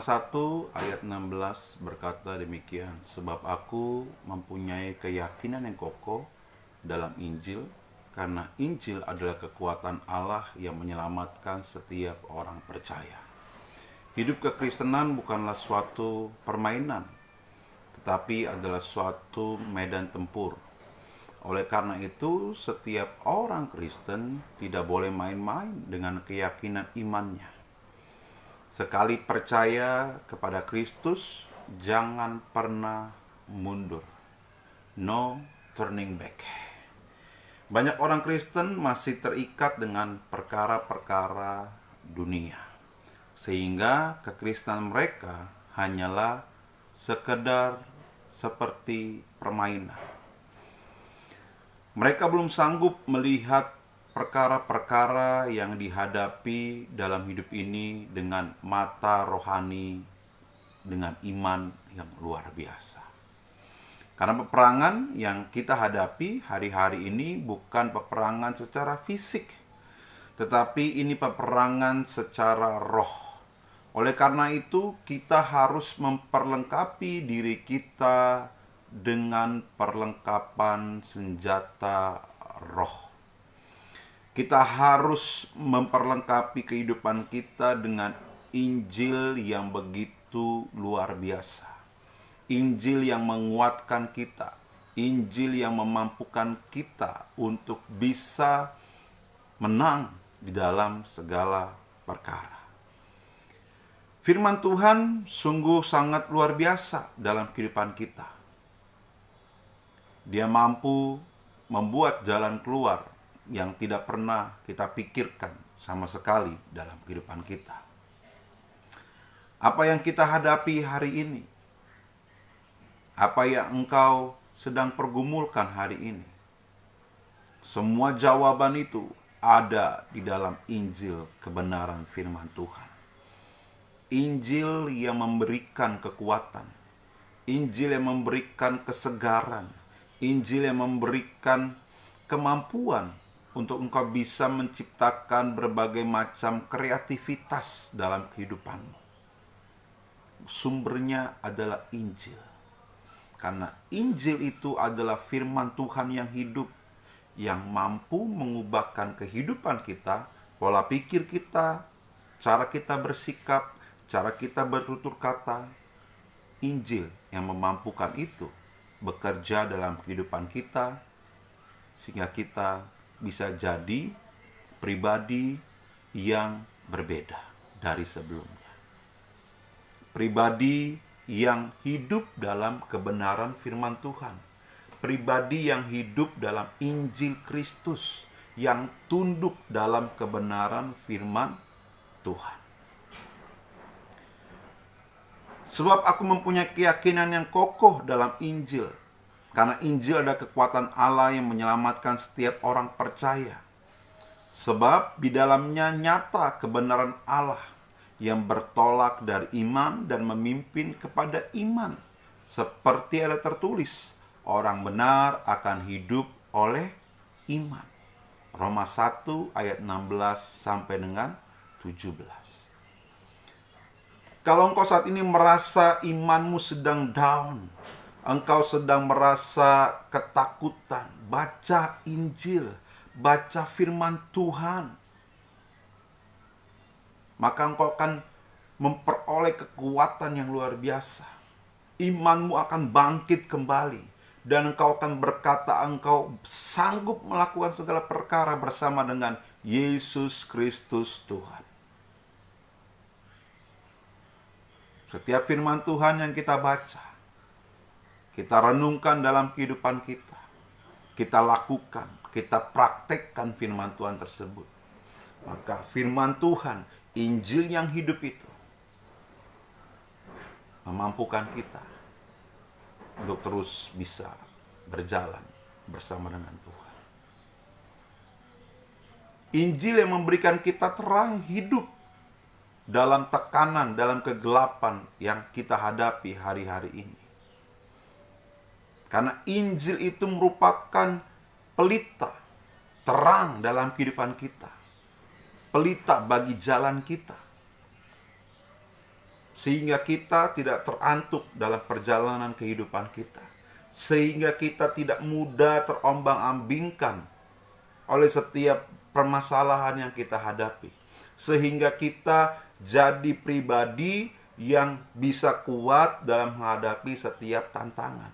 Roma 1 ayat 16 berkata demikian, sebab aku mempunyai keyakinan yang kokoh dalam Injil, karena Injil adalah kekuatan Allah yang menyelamatkan setiap orang percaya. Hidup kekristenan bukanlah suatu permainan, tetapi adalah suatu medan tempur. Oleh karena itu, setiap orang Kristen tidak boleh main-main dengan keyakinan imannya. Sekali percaya kepada Kristus, jangan pernah mundur. No turning back. Banyak orang Kristen masih terikat dengan perkara-perkara dunia, sehingga kekristenan mereka hanyalah sekedar seperti permainan. Mereka belum sanggup melihat perkara-perkara yang dihadapi dalam hidup ini dengan mata rohani, dengan iman yang luar biasa. Karena peperangan yang kita hadapi hari-hari ini bukan peperangan secara fisik, tetapi ini peperangan secara roh. Oleh karena itu, kita harus memperlengkapi diri kita dengan perlengkapan senjata roh. Kita harus memperlengkapi kehidupan kita dengan Injil yang begitu luar biasa. Injil yang menguatkan kita. Injil yang memampukan kita untuk bisa menang di dalam segala perkara. Firman Tuhan sungguh sangat luar biasa dalam kehidupan kita. Dia mampu membuat jalan keluar yang tidak pernah kita pikirkan sama sekali dalam kehidupan kita. Apa yang kita hadapi hari ini? Apa yang engkau sedang pergumulkan hari ini? Semua jawaban itu ada di dalam Injil kebenaran firman Tuhan. Injil yang memberikan kekuatan. Injil yang memberikan kesegaran. Injil yang memberikan kemampuan untuk engkau bisa menciptakan berbagai macam kreativitas dalam kehidupanmu. Sumbernya adalah Injil. Karena Injil itu adalah firman Tuhan yang hidup, yang mampu mengubahkan kehidupan kita, pola pikir kita, cara kita bersikap, cara kita bertutur kata. Injil yang memampukan itu bekerja dalam kehidupan kita, sehingga kita bisa jadi pribadi yang berbeda dari sebelumnya. Pribadi yang hidup dalam kebenaran firman Tuhan. Pribadi yang hidup dalam Injil Kristus, yang tunduk dalam kebenaran firman Tuhan. Sebab aku mempunyai keyakinan yang kokoh dalam Injil. Karena Injil adalah kekuatan Allah yang menyelamatkan setiap orang percaya. Sebab di dalamnya nyata kebenaran Allah yang bertolak dari iman dan memimpin kepada iman. Seperti ada tertulis, orang benar akan hidup oleh iman. Roma 1 ayat 16 sampai dengan 17. Kalau engkau saat ini merasa imanmu sedang down, engkau sedang merasa ketakutan, baca Injil, baca firman Tuhan. Maka engkau akan memperoleh kekuatan yang luar biasa. Imanmu akan bangkit kembali. Dan engkau akan berkata engkau sanggup melakukan segala perkara bersama dengan Yesus Kristus Tuhan. Setiap firman Tuhan yang kita baca, kita renungkan dalam kehidupan kita. Kita lakukan, kita praktekkan firman Tuhan tersebut. Maka firman Tuhan, Injil yang hidup itu, memampukan kita untuk terus bisa berjalan bersama dengan Tuhan. Injil yang memberikan kita terang hidup dalam tekanan, dalam kegelapan yang kita hadapi hari-hari ini. Karena Injil itu merupakan pelita, terang dalam kehidupan kita. Pelita bagi jalan kita. sehingga kita tidak terantuk dalam perjalanan kehidupan kita, sehingga kita tidak mudah terombang-ambingkan oleh setiap permasalahan yang kita hadapi, sehingga kita jadi pribadi yang bisa kuat dalam menghadapi setiap tantangan.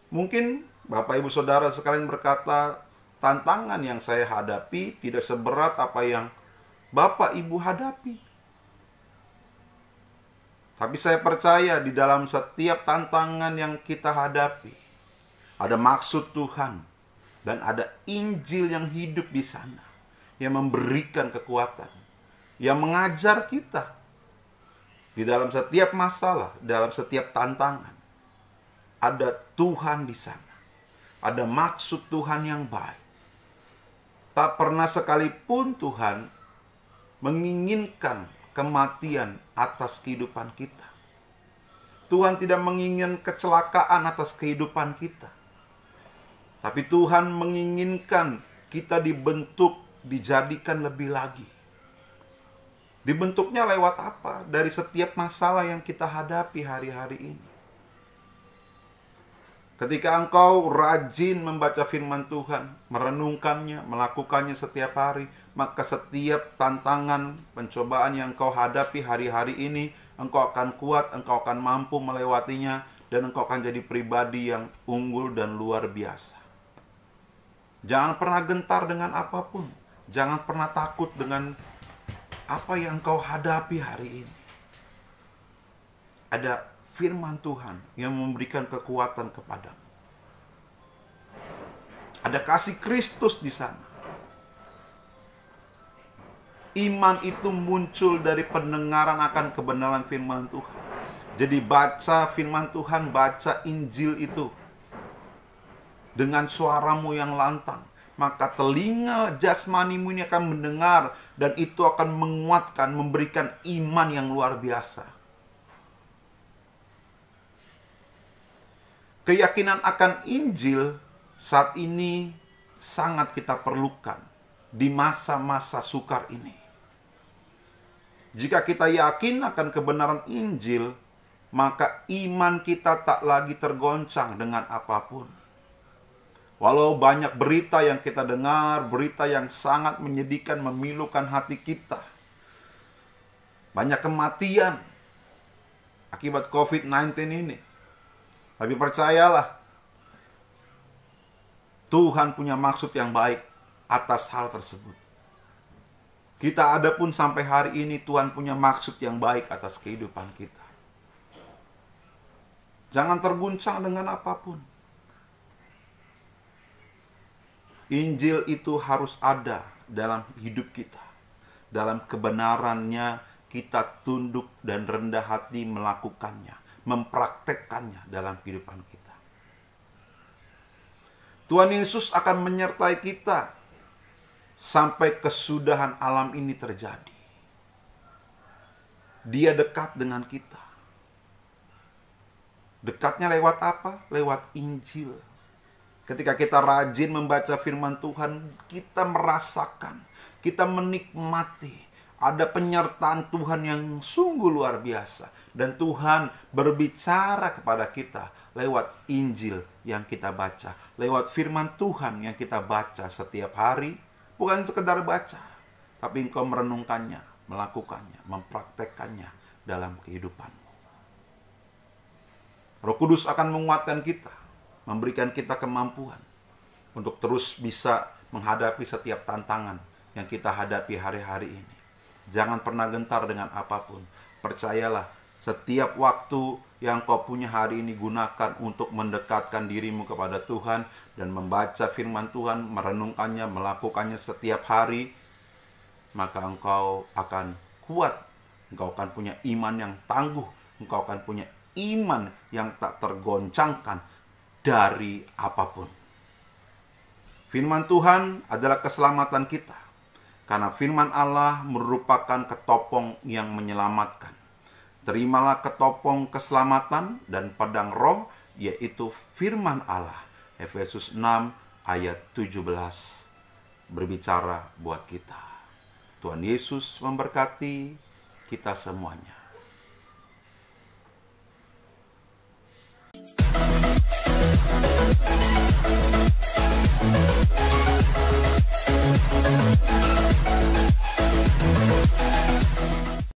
Mungkin Bapak Ibu Saudara sekalian berkata, tantangan yang saya hadapi tidak seberat apa yang Bapak Ibu hadapi. Tapi saya percaya di dalam setiap tantangan yang kita hadapi, ada maksud Tuhan dan ada Injil yang hidup di sana, yang memberikan kekuatan, yang mengajar kita di dalam setiap masalah, dalam setiap tantangan. Ada Tuhan di sana. Ada maksud Tuhan yang baik. Tak pernah sekalipun Tuhan menginginkan kematian atas kehidupan kita. Tuhan tidak menginginkan kecelakaan atas kehidupan kita. Tapi Tuhan menginginkan kita dibentuk, dijadikan lebih lagi. Dibentuknya lewat apa? Dari setiap masalah yang kita hadapi hari-hari ini. Ketika engkau rajin membaca firman Tuhan, merenungkannya, melakukannya setiap hari, maka setiap tantangan, pencobaan yang engkau hadapi hari-hari ini, engkau akan kuat, engkau akan mampu melewatinya, dan engkau akan jadi pribadi yang unggul dan luar biasa. Jangan pernah gentar dengan apapun. Jangan pernah takut dengan apa yang engkau hadapi hari ini. Ada firman Tuhan yang memberikan kekuatan kepadamu. Ada kasih Kristus di sana. Iman itu muncul dari pendengaran akan kebenaran firman Tuhan. Jadi baca firman Tuhan, baca Injil itu dengan suaramu yang lantang, maka telinga jasmanimu ini akan mendengar, dan itu akan menguatkan, memberikan iman yang luar biasa. Keyakinan akan Injil saat ini sangat kita perlukan di masa-masa sukar ini. Jika kita yakin akan kebenaran Injil, maka iman kita tak lagi tergoncang dengan apapun. Walau banyak berita yang kita dengar, berita yang sangat menyedihkan, memilukan hati kita. Banyak kematian akibat COVID-19 ini. Tapi percayalah, Tuhan punya maksud yang baik atas hal tersebut. Kita ada pun sampai hari ini Tuhan punya maksud yang baik atas kehidupan kita. Jangan terguncang dengan apapun. Injil itu harus ada dalam hidup kita. Dalam kebenarannya kita tunduk dan rendah hati melakukannya, mempraktekkannya dalam kehidupan kita. Tuhan Yesus akan menyertai kita sampai kesudahan alam ini terjadi. Dia dekat dengan kita. Dekatnya lewat apa? Lewat Injil. Ketika kita rajin membaca firman Tuhan, kita merasakan, kita menikmati ada penyertaan Tuhan yang sungguh luar biasa. Dan Tuhan berbicara kepada kita lewat Injil yang kita baca, lewat firman Tuhan yang kita baca setiap hari. Bukan sekedar baca, tapi engkau merenungkannya, melakukannya, mempraktekkannya dalam kehidupanmu. Roh Kudus akan menguatkan kita, memberikan kita kemampuan untuk terus bisa menghadapi setiap tantangan yang kita hadapi hari-hari ini. Jangan pernah gentar dengan apapun. Percayalah, setiap waktu yang kau punya hari ini gunakan untuk mendekatkan dirimu kepada Tuhan dan membaca firman Tuhan, merenungkannya, melakukannya setiap hari, maka engkau akan kuat. Engkau akan punya iman yang tangguh. Engkau akan punya iman yang tak tergoncangkan dari apapun. Firman Tuhan adalah keselamatan kita. Karena firman Allah merupakan ketopong yang menyelamatkan. Terimalah ketopong keselamatan dan pedang roh, yaitu firman Allah. Efesus 6 ayat 17 berbicara buat kita. Tuhan Yesus memberkati kita semuanya.